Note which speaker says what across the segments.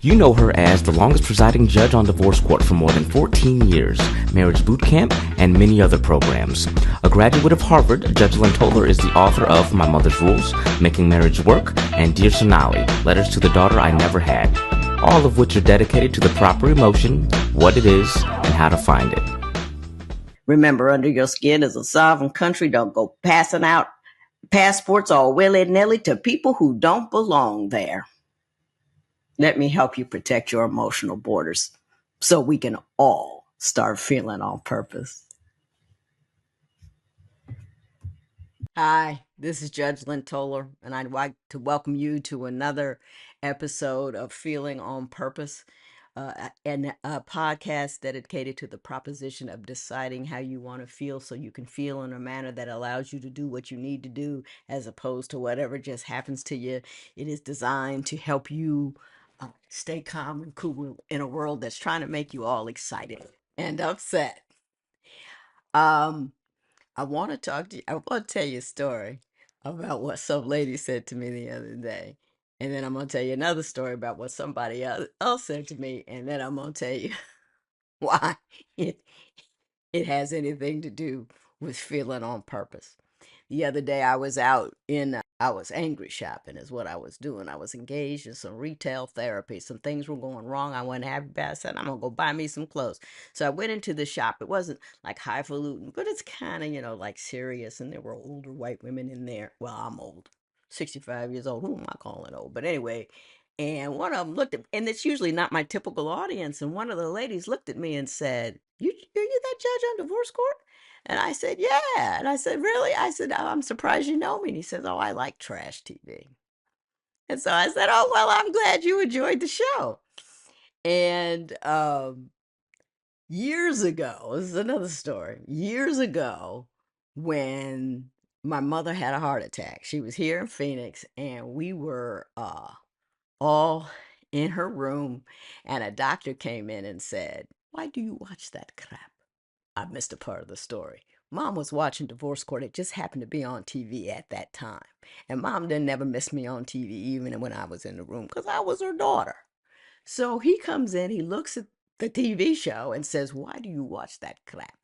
Speaker 1: You know her as the longest presiding judge on divorce court for more than 14 years, Marriage Boot Camp, and many other programs. A graduate of Harvard, Judge Lynn is the author of My Mother's Rules, Making Marriage Work, and Dear Sonali, Letters to the Daughter I Never Had, all of which are dedicated to the proper emotion, what it is, and how to find it.
Speaker 2: Remember, under your skin is a sovereign country. Don't go passing out passports all willy-nilly to people who don't belong there. Let me help you protect your emotional borders so we can all start feeling on purpose. Hi, this is Judge Lynn, and I'd like to welcome you to another episode of Feeling on Purpose, and a podcast dedicated to the proposition of deciding how you want to feel so you can feel in a manner that allows you to do what you need to do as opposed to whatever just happens to you. It is designed to help you stay calm and cool in a world that's trying to make you all excited and upset. I want to talk to you. I want to tell you a story about what some lady said to me the other day. And then I'm going to tell you another story about what somebody else said to me. And then I'm going to tell you why it, it has anything to do with feeling on purpose. The other day I was out I was angry shopping is what I was doing. I was engaged in some retail therapy. Some things were going wrong. I wasn't happy about it. I said, I'm going to go buy me some clothes. So I went into the shop. It wasn't like highfalutin, but it's kind of, like serious. And there were older white women in there. Well, I'm old, 65 years old. Who am I calling old? But anyway, and one of them looked at, and it's usually not my typical audience. And one of the ladies looked at me and said, you that judge on divorce court? And I said, yeah. And I said, really? I said, oh, I'm surprised you know me. And he says, oh, I like trash TV. And so I said, oh, well, I'm glad you enjoyed the show. And years ago, this is another story. Years ago, when my mother had a heart attack, she was here in Phoenix, and we were all in her room, and a doctor came in and said, why do you watch that crap? I missed a part of the story. Mom was watching Divorce Court. It just happened to be on TV at that time. And Mom didn't ever miss me on TV, even when I was in the room, because I was her daughter. So he comes in, he looks at the TV show and says, why do you watch that crap?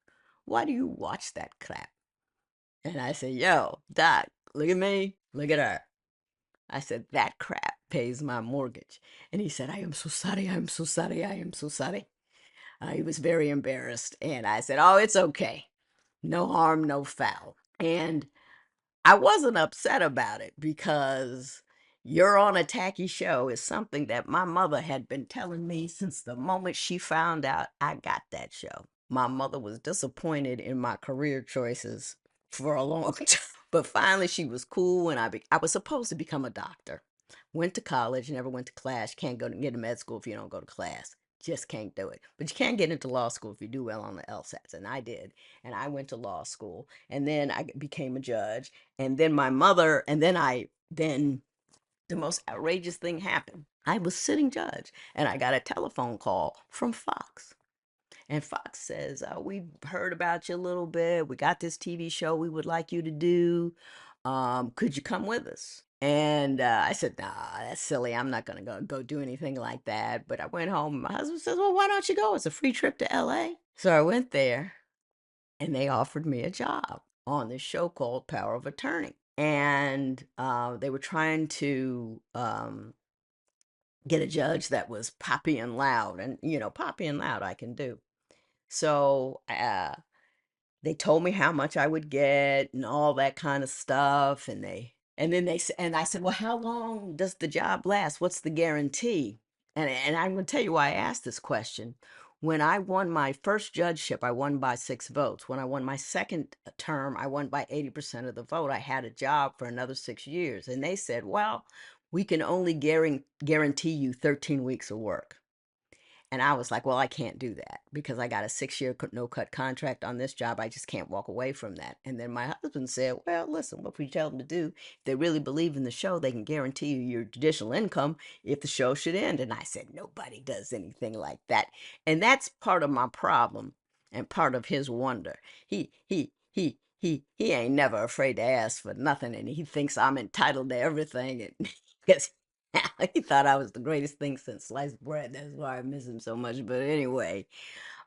Speaker 2: Why do you watch that crap? And I said, yo, Doc, look at me, look at her. I said, that crap pays my mortgage. And he said, I am so sorry, I am so sorry, I am so sorry. He was very embarrassed. And I said, oh, it's okay. No harm, no foul. And I wasn't upset about it because You're on a Tacky Show is something that my mother had been telling me since the moment she found out I got that show. My mother was disappointed in my career choices for a long time. But finally, she was cool, and I was supposed to become a doctor. Went to college, never went to class. Can't go to get to med school if you don't go to class. Just can't do it. But you can get into law school if you do well on the LSATs, and I did. And I went to law school, and then I became a judge. And then my mother, and then the most outrageous thing happened. I was sitting judge, and I got a telephone call from Fox. And Fox says, we've heard about you a little bit. We got this TV show we would like you to do. Could you come with us? And I said, nah, that's silly. I'm not going to go do anything like that. But I went home. My husband says, well, why don't you go? It's a free trip to LA. So I went there, and they offered me a job on this show called Power of Attorney. And they were trying to get a judge that was poppy and loud. And, poppy and loud I can do. So they told me how much I would get and all that kind of stuff. And I said, well, how long does the job last? What's the guarantee? And I'm going to tell you why I asked this question. When I won my first judgeship, I won by 6 votes. When I won my second term, I won by 80% of the vote. I had a job for another 6 years. And they said, well, we can only guarantee you 13 weeks of work. And I was like, well, I can't do that because I got a 6-year no-cut contract on this job. I just can't walk away from that. And then my husband said, well, listen, what we tell them to do, if they really believe in the show, they can guarantee you your judicial income if the show should end. And I said, nobody does anything like that. And that's part of my problem and part of his wonder. He ain't never afraid to ask for nothing, and he thinks I'm entitled to everything. And because He thought I was the greatest thing since sliced bread. That's why I miss him so much. But anyway,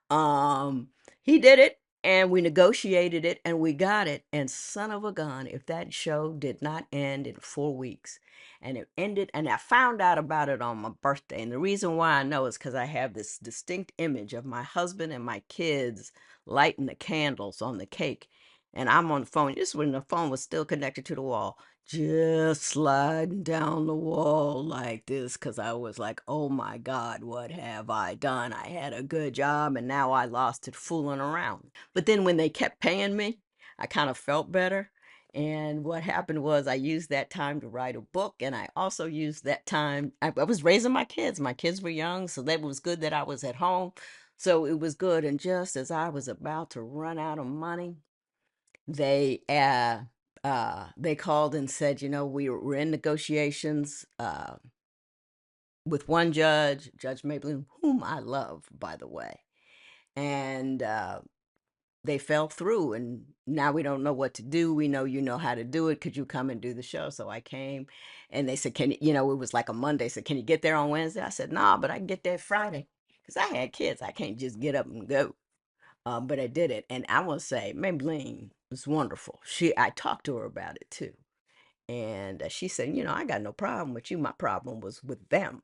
Speaker 2: um, he did it and we negotiated it and we got it. And son of a gun, if that show did not end in 4 weeks, and it ended, and I found out about it on my birthday. And the reason why I know is because I have this distinct image of my husband and my kids lighting the candles on the cake. And I'm on the phone. This is when the phone was still connected to the wall, just sliding down the wall like this, because I was like, oh my God, what have I done? I had a good job and now I lost it fooling around. But then when they kept paying me, I kind of felt better. And what happened was I used that time to write a book, and I also used that time. I was raising my kids. My kids were young, so that was good that I was at home. So it was good. And just as I was about to run out of money, they they called and said, you know, we're in negotiations with one judge, Judge Maybelline, whom I love, by the way, and they fell through, and now we don't know what to do. We know you know how to do it. Could you come and do the show? So I came, and they said, can you know, it was like a Monday. Said, can you get there on Wednesday? I said, nah, but I can get there Friday because I had kids. I can't just get up and go. But I did it, and I will say, Maybelline was wonderful. I talked to her about it too, and she said, you know, I got no problem with you. My problem was with them,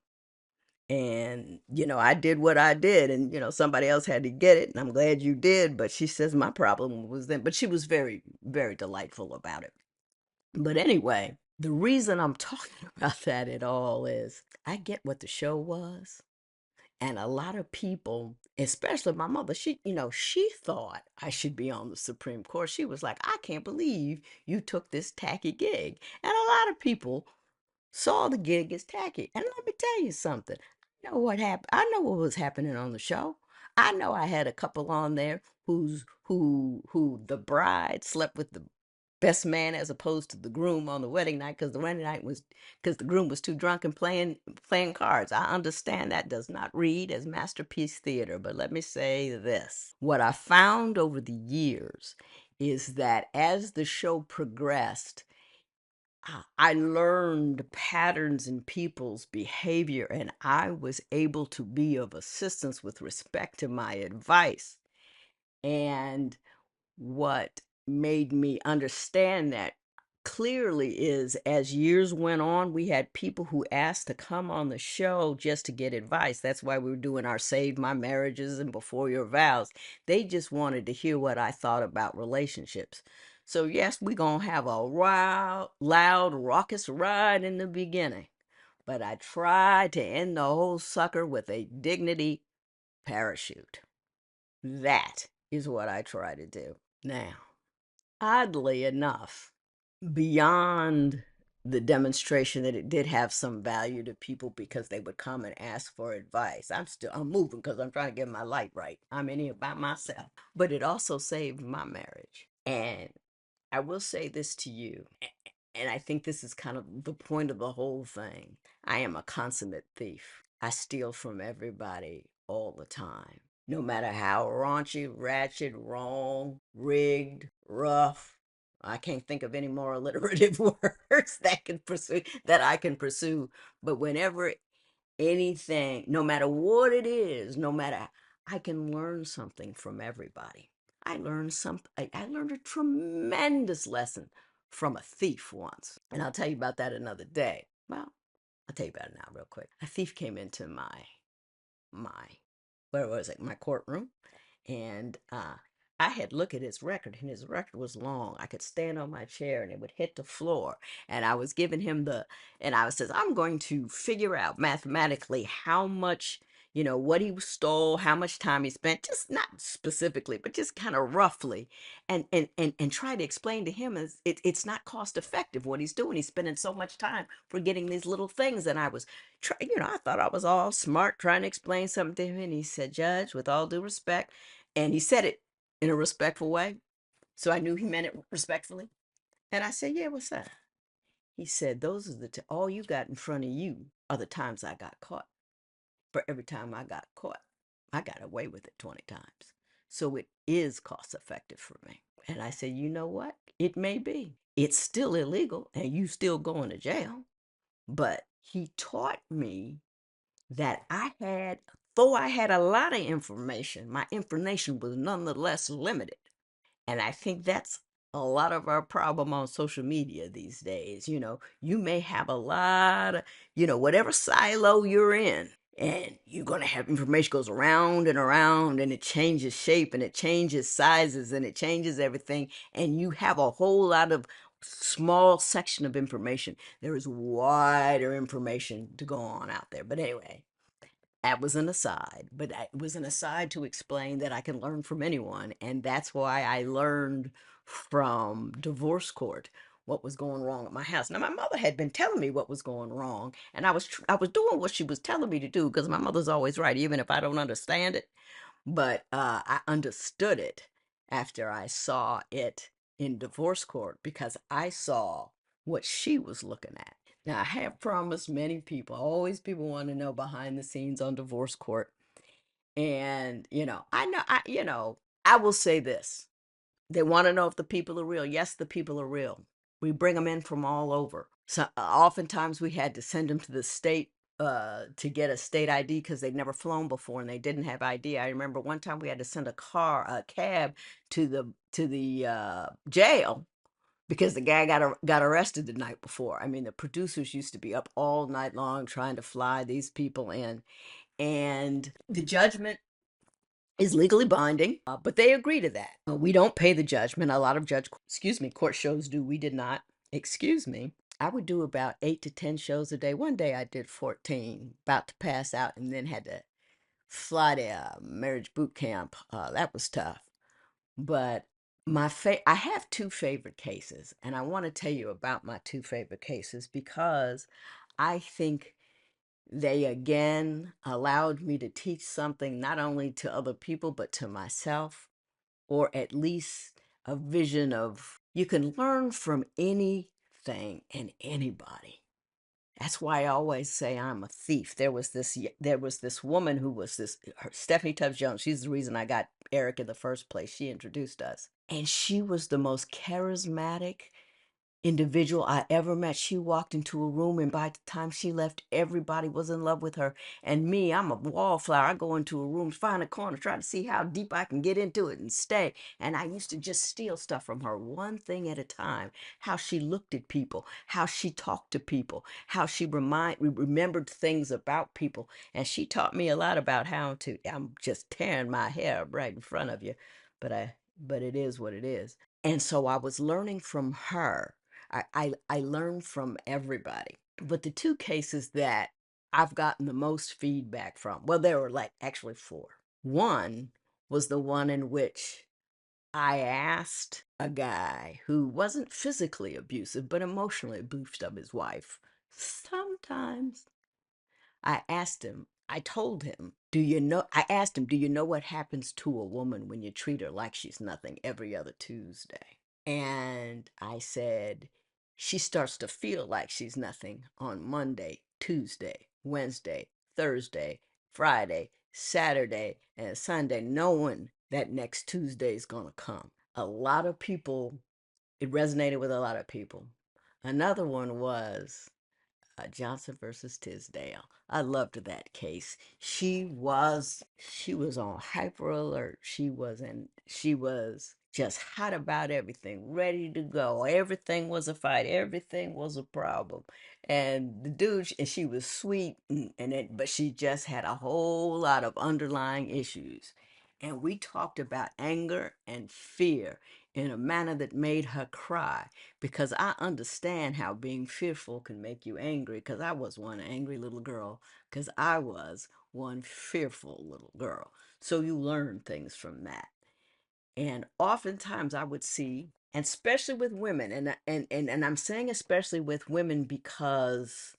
Speaker 2: and you know, I did what I did, and you know, somebody else had to get it, and I'm glad you did. But she says my problem was them. But she was very, very delightful about it. But anyway, the reason I'm talking about that at all is I get what the show was. And a lot of people, especially my mother, she, you know, she thought I should be on the Supreme Court. She was like, I can't believe you took this tacky gig. And a lot of people saw the gig as tacky. And let me tell you something. I know what happened. I know what was happening on the show. I know I had a couple on there who the bride slept with the best man as opposed to the groom on the wedding night, because the wedding night was because the groom was too drunk and playing cards. I understand that does not read as masterpiece theater, but let me say this. What I found over the years is that as the show progressed, I learned patterns in people's behavior, and I was able to be of assistance with respect to my advice. And what made me understand that clearly is as years went on, we had people who asked to come on the show just to get advice. That's why we were doing our Save My Marriages and Before Your Vows. They just wanted to hear what I thought about relationships. So yes, we're going to have a wild, loud, raucous ride in the beginning. But I tried to end the whole sucker with a dignity parachute. That is what I try to do. Now, oddly enough, beyond the demonstration that it did have some value to people because they would come and ask for advice. I'm moving because I'm trying to get my light right. I'm in here by myself. But it also saved my marriage. And I will say this to you, and I think this is kind of the point of the whole thing. I am a consummate thief. I steal from everybody all the time. No matter how raunchy, ratchet, wrong, rigged, rough. I can't think of any more alliterative words that I can pursue. But whenever anything, no matter what it is, no matter, I can learn something from everybody. I learned a tremendous lesson from a thief once. And I'll tell you about that another day. Well, I'll tell you about it now real quick. A thief came into my where was it? My courtroom. And I had looked at his record, and his record was long. I could stand on my chair and it would hit the floor. And I was giving him and I says, I'm going to figure out mathematically how much, you know, what he stole, how much time he spent, just not specifically, but just kind of roughly, and try to explain to him as it's not cost effective what he's doing. He's spending so much time for getting these little things. And I was you know, I thought I was all smart trying to explain something to him. And he said, Judge, with all due respect, and he said it in a respectful way. So I knew he meant it respectfully. And I said, yeah, what's that? He said, those are all you got in front of you are the times I got caught. For every time I got caught, I got away with it 20 times. So it is cost effective for me. And I said, you know what? It may be. It's still illegal and you still going to jail. But he taught me that though I had a lot of information, my information was nonetheless limited. And I think that's a lot of our problem on social media these days. You may have a lot of, whatever silo you're in, and you're going to have information goes around and around, and it changes shape and it changes sizes and it changes everything. And you have a whole lot of small section of information. There is wider information to go on out there. But anyway, that was an aside, but it was an aside to explain that I can learn from anyone. And that's why I learned from divorce court what was going wrong at my house. Now, my mother had been telling me what was going wrong, and I was doing what she was telling me to do because my mother's always right, even if I don't understand it. But I understood it after I saw it in divorce court because I saw what she was looking at. Now, I have promised many people, always people want to know behind the scenes on divorce court. And, I will say this. They want to know if the people are real. Yes, the people are real. We bring them in from all over. So oftentimes we had to send them to the state to get a state ID because they'd never flown before and they didn't have ID. I remember one time we had to send a cab to the jail because the guy got arrested the night before. I mean, the producers used to be up all night long trying to fly these people in, and the judgment is legally binding, but they agree to that. We don't pay the judgment. A lot of court shows do. We did not. Excuse me. I would do about 8 to 10 shows a day. One day I did 14, about to pass out, and then had to fly to marriage boot camp. That was tough. But I have two favorite cases, and I want to tell you about my two favorite cases because I think they again allowed me to teach something not only to other people but to myself, or at least a vision of you can learn from anything and anybody. That's why I always say I'm a thief. There was this woman who was Stephanie Tubbs Jones. She's the reason I got Eric in the first place. She introduced us. And she was the most charismatic individual I ever met. She walked into a room, and by the time she left, everybody was in love with her. And me, I'm a wallflower. I go into a room, find a corner, try to see how deep I can get into it and stay. And I used to just steal stuff from her, one thing at a time. How she looked at people, how she talked to people, how she remembered things about people. And she taught me a lot about how to. I'm just tearing my hair up right in front of you, but it is what it is. And so I was learning from her. I learned from everybody. But the two cases that I've gotten the most feedback from, well, there were like actually four. One was the one in which I asked a guy who wasn't physically abusive, but emotionally abusive of his wife. Sometimes I told him, I asked him, do you know what happens to a woman when you treat her like she's nothing every other Tuesday? And I said, she starts to feel like she's nothing on Monday, Tuesday, Wednesday, Thursday, Friday, Saturday, and Sunday, knowing that next Tuesday is going to come. A lot of people, it resonated with a lot of people. Another one was Johnson versus Tisdale. I loved that case. She was on hyper alert. She was just hot about everything, ready to go. Everything was a fight. Everything was a problem. And the dude, and she was sweet, but she just had a whole lot of underlying issues. And we talked about anger and fear in a manner that made her cry because I understand how being fearful can make you angry because I was one angry little girl because I was one fearful little girl. So you learn things from that. And oftentimes I would see, and especially with women, and I'm saying especially with women because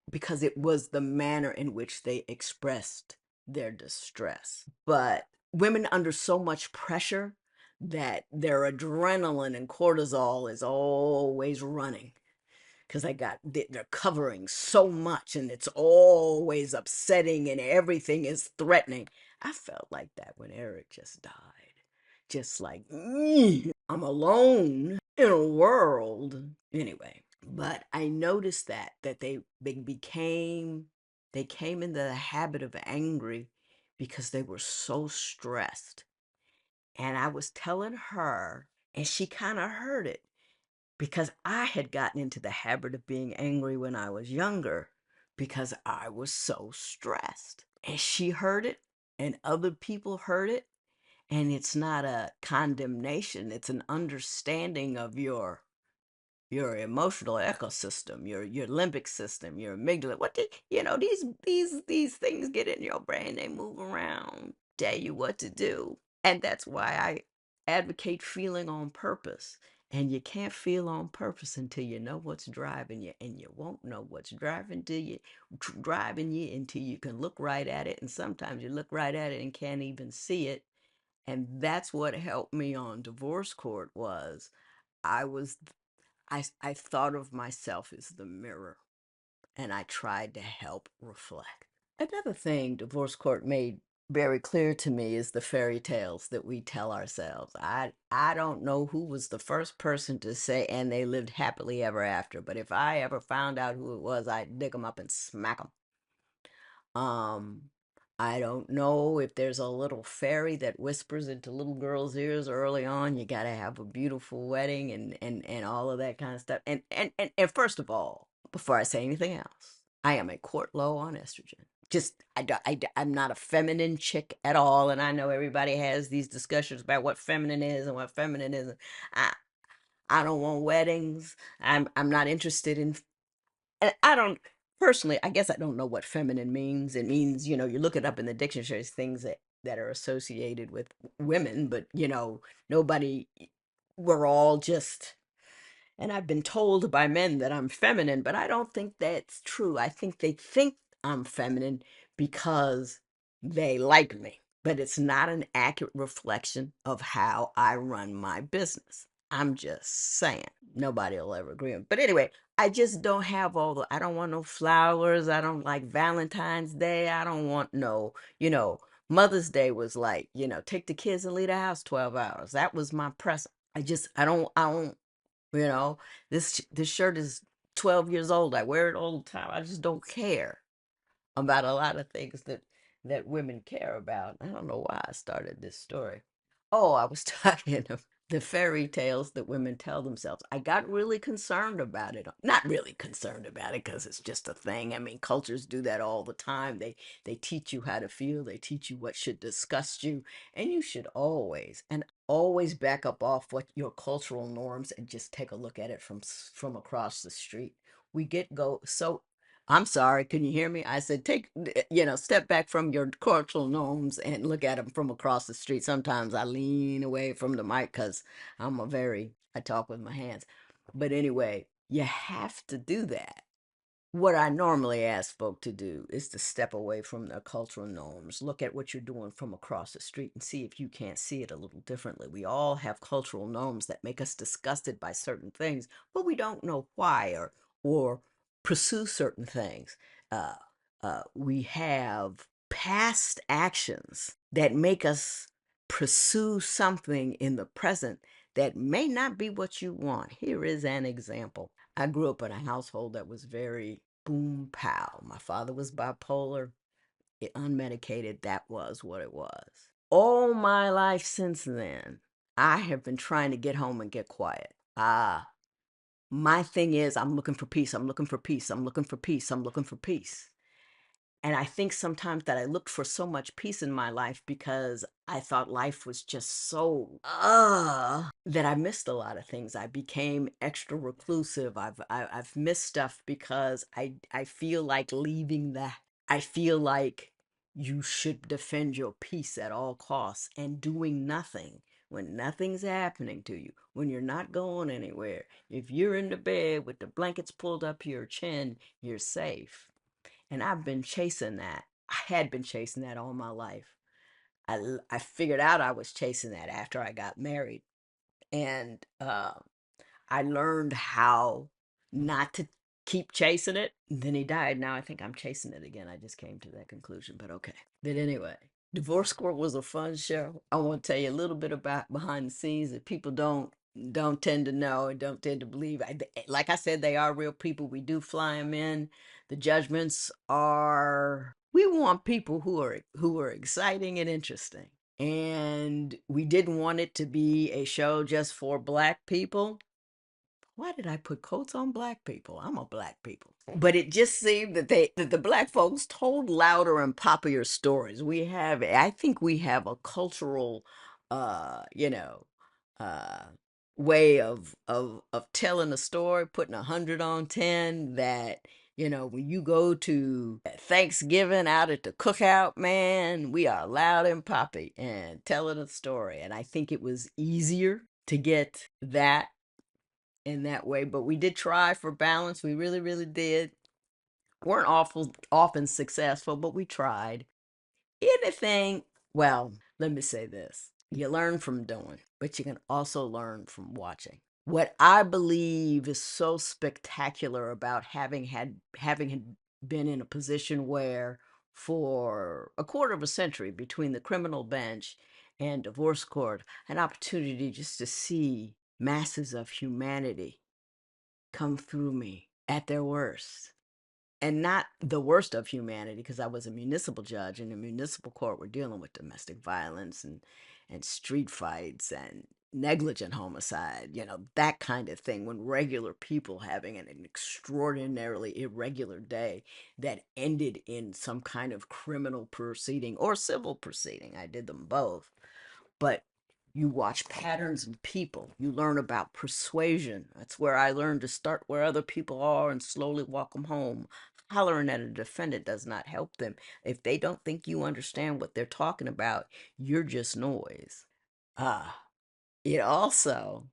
Speaker 2: because it was the manner in which they expressed their distress. But women under so much pressure that their adrenaline and cortisol is always running because they're covering so much and it's always upsetting and everything is threatening. I felt like that when Eric just died. Just like, I'm alone in a world. Anyway, But I noticed that they came into the habit of angry because they were so stressed. And I was telling her, and she kind of heard it because I had gotten into the habit of being angry when I was younger because I was so stressed. And she heard it, and other people heard it. And it's not a condemnation, it's an understanding of your emotional ecosystem, your limbic system, your amygdala. What the, these things get in your brain, they move around, tell you what to do. And that's why I advocate feeling on purpose. And you can't feel on purpose until you know what's driving you, and you won't know what's driving you until you can look right at it. And sometimes you look right at it and can't even see it. And that's what helped me on divorce court was I was I thought of myself as the mirror, and I tried to help reflect. Another thing divorce court made very clear to me is the fairy tales that we tell ourselves. I don't know who was the first person to say and they lived happily ever after, but if I ever found out who it was, I'd dig them up and smack them. Um, I don't know if there's a little fairy that whispers into little girls' ears early on, you gotta have a beautiful wedding and all of that kind of stuff. And first of all, before I say anything else, I am a court low on estrogen. Just I'm not a feminine chick at all, and I know everybody has these discussions about what feminine is and what feminine isn't. I I don't want weddings. I'm not interested in, and I don't personally, I guess I don't know what feminine means. It means, you look it up in the dictionary, things that are associated with women, but nobody, we're all just, and I've been told by men that I'm feminine, but I don't think that's true. I think they think I'm feminine because they like me, but it's not an accurate reflection of how I run my business. I'm just saying. Nobody will ever agree. But anyway, I just don't have I don't want no flowers. I don't like Valentine's Day. I don't want no, Mother's Day was like, take the kids and leave the house 12 hours. That was my present. I don't, you know, this shirt is 12 years old. I wear it all the time. I just don't care about a lot of things that women care about. I don't know why I started this story. Oh, I was talking of the fairy tales that women tell themselves. I got really concerned about it. Not really concerned about it because it's just a thing. I mean, cultures do that all the time. They teach you how to feel. They teach you what should disgust you, and you should always back up off what your cultural norms and just take a look at it from across the street. We get go so I'm sorry, can you hear me? I said, step back from your cultural norms and look at them from across the street. Sometimes I lean away from the mic because I talk with my hands. But anyway, you have to do that. What I normally ask folk to do is to step away from their cultural norms, look at what you're doing from across the street and see if you can't see it a little differently. We all have cultural norms that make us disgusted by certain things, but we don't know why or pursue certain things. Uh, we have past actions that make us pursue something in the present that may not be what you want. Here is an example. I grew up in a household that was very boom pow. My father was bipolar, unmedicated. That was what it was. All my life since then, I have been trying to get home and get quiet. My thing is, I'm looking for peace. I'm looking for peace. I'm looking for peace. I'm looking for peace. And I think sometimes that I looked for so much peace in my life because I thought life was just so that I missed a lot of things. I became extra reclusive. I've missed stuff because I feel like leaving that. I feel like you should defend your peace at all costs, and doing nothing when nothing's happening to you, when you're not going anywhere. If you're in the bed with the blankets pulled up to your chin, you're safe. And I've been chasing that. I had been chasing that all my life. I figured out I was chasing that after I got married. And I learned how not to keep chasing it. And then he died. Now I think I'm chasing it again. I just came to that conclusion, but okay. But anyway, Divorce Court was a fun show. I want to tell you a little bit about behind the scenes that people don't don't tend to know and don't tend to believe. Like I said, they are real people. We do fly them in. The judgments are. We want people who are exciting and interesting, and we didn't want it to be a show just for Black people. Why did I put quotes on Black people? I'm a Black people. But it just seemed that the Black folks told louder and poppier stories. I think we have a cultural you know, uh way of telling a story, putting 100 on 10, that when you go to Thanksgiving out at the cookout, man, we are loud and poppy and telling a story. And I think it was easier to get that in that way, but we did try for balance. We really, really did. Weren't often successful, but we tried. Anything, well, let me say this. You learn from doing, but you can also learn from watching. What I believe is so spectacular about having been in a position where for a quarter of a century between the criminal bench and divorce court, an opportunity just to see masses of humanity come through me at their worst. And not the worst of humanity, because I was a municipal judge. In the municipal court, we're dealing with domestic violence and street fights and negligent homicide, that kind of thing. When regular people having an extraordinarily irregular day that ended in some kind of criminal proceeding or civil proceeding. I did them both. But you watch patterns in people. You learn about persuasion. That's where I learned to start where other people are and slowly walk them home. Hollering at a defendant does not help them. If they don't think you understand what they're talking about, you're just noise. It also,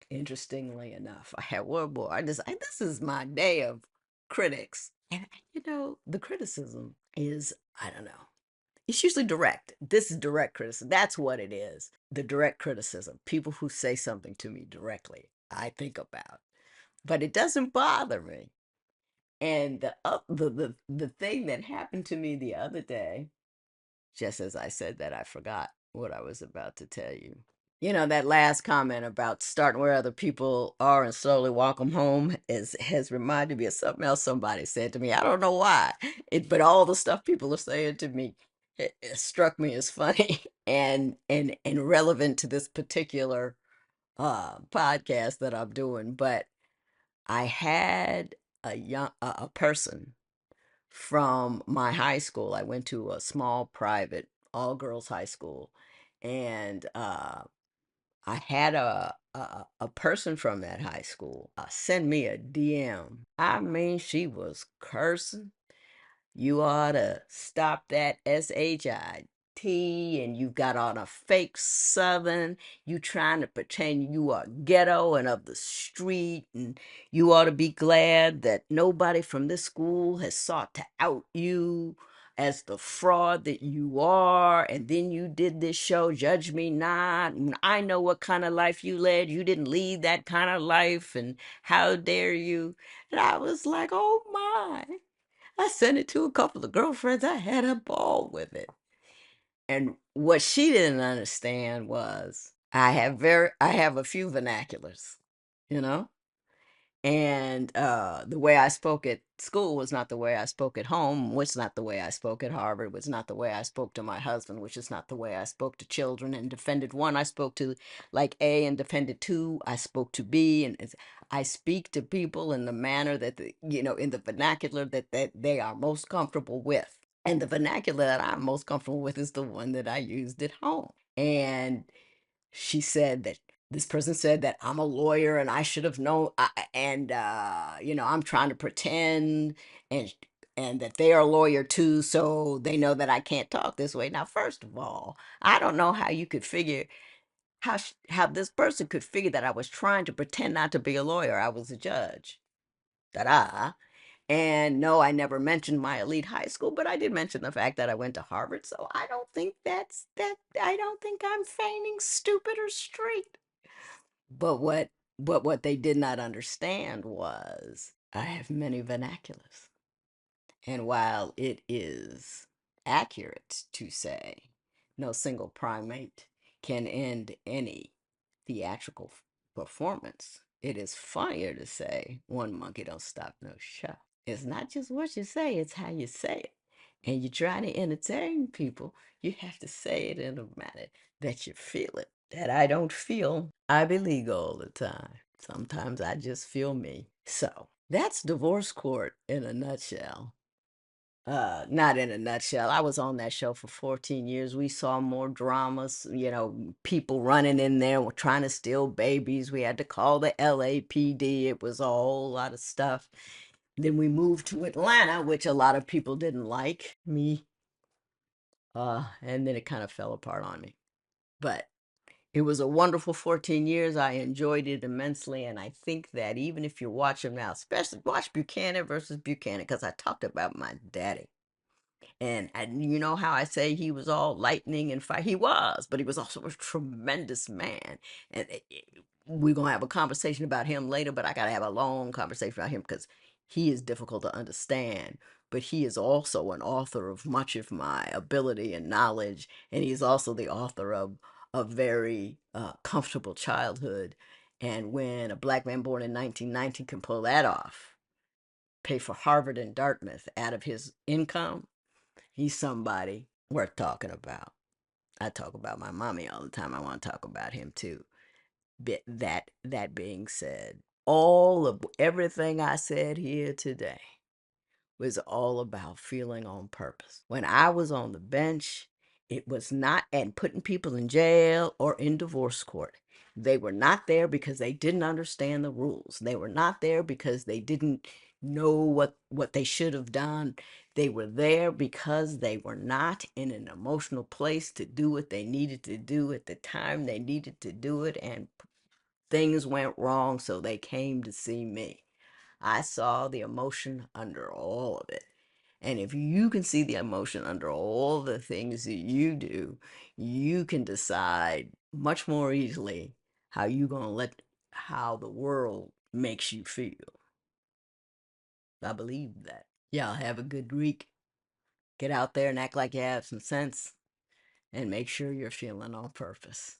Speaker 2: interestingly enough, I had one more. This is my day of critics. And the criticism is, I don't know. It's usually direct. This is direct criticism. That's what it is. The direct criticism. People who say something to me directly, I think about. But it doesn't bother me. And the thing that happened to me the other day, just as I said that, I forgot what I was about to tell you. That last comment about starting where other people are and slowly walk them home has reminded me of something else somebody said to me. I don't know why, but all the stuff people are saying to me, it struck me as funny and relevant to this particular podcast that I'm doing. But I had a person from my high school. I went to a small private all girls high school, and I had a person from that high school send me a DM. I mean, she was cursing. You ought to stop that SHIT, and you got on a fake Southern. You trying to pretend you are ghetto and of the street, and you ought to be glad that nobody from this school has sought to out you as the fraud that you are. And then you did this show, Judge Me Not, and I know what kind of life you led. You didn't lead that kind of life, and how dare you? And I was like, oh my. I sent it to a couple of girlfriends. I had a ball with it. And what she didn't understand was I have a few vernaculars, you know? And the way I spoke at school was not the way I spoke at home, was not the way I spoke at Harvard, was not the way I spoke to my husband, which is not the way I spoke to children. And defended one, I spoke to like A, and defended two, I spoke to B. And I speak to people in the manner that, in the vernacular that they are most comfortable with. And the vernacular that I'm most comfortable with is the one that I used at home. And she said that this person said that I'm a lawyer and I should have known, and I'm trying to pretend, and that they are a lawyer too, so they know that I can't talk this way. Now, first of all, I don't know how you could figure how this person could figure that I was trying to pretend not to be a lawyer. I was a judge. Ta-da. And no, I never mentioned my elite high school, but I did mention the fact that I went to Harvard. So I don't think I don't think I'm feigning stupid or straight. But what they did not understand was I have many vernaculars. And while it is accurate to say no single primate can end any theatrical performance. It is funnier to say one monkey don't stop no show. It's not just what you say, it's how you say it. And you try to entertain people, you have to say it in a manner that you feel it. That I don't feel I believe all the time. Sometimes I just feel me. So that's divorce court in a nutshell. Not in a nutshell. I was on that show for 14 years. We saw more dramas, people running in there trying to steal babies. We had to call the LAPD. It was a whole lot of stuff. Then we moved to Atlanta, which a lot of people didn't like me. And then it kind of fell apart on me. But it was a wonderful 14 years. I enjoyed it immensely. And I think that even if you watch them now, especially watch Buchanan versus Buchanan, because I talked about my daddy. And you know how I say he was all lightning and fire? He was, but he was also a tremendous man. And we're going to have a conversation about him later, but I got to have a long conversation about him because he is difficult to understand. But he is also an author of much of my ability and knowledge. And he's also the author of a very comfortable childhood. And when a black man born in 1990 can pull that off, pay for Harvard and Dartmouth out of his income, he's somebody worth talking about. I talk about my mommy all the time. I want to talk about him too. But that being said, all of everything I said here today was all about feeling on purpose. When I was on the bench, it was not and putting people in jail or in divorce court. They were not there because they didn't understand the rules. They were not there because they didn't know what they should have done. They were there because they were not in an emotional place to do what they needed to do at the time they needed to do it, and things went wrong, so they came to see me. I saw the emotion under all of it. And if you can see the emotion under all the things that you do, you can decide much more easily how you going to let how the world makes you feel. I believe that. Y'all have a good week. Get out there and act like you have some sense and make sure you're feeling on purpose.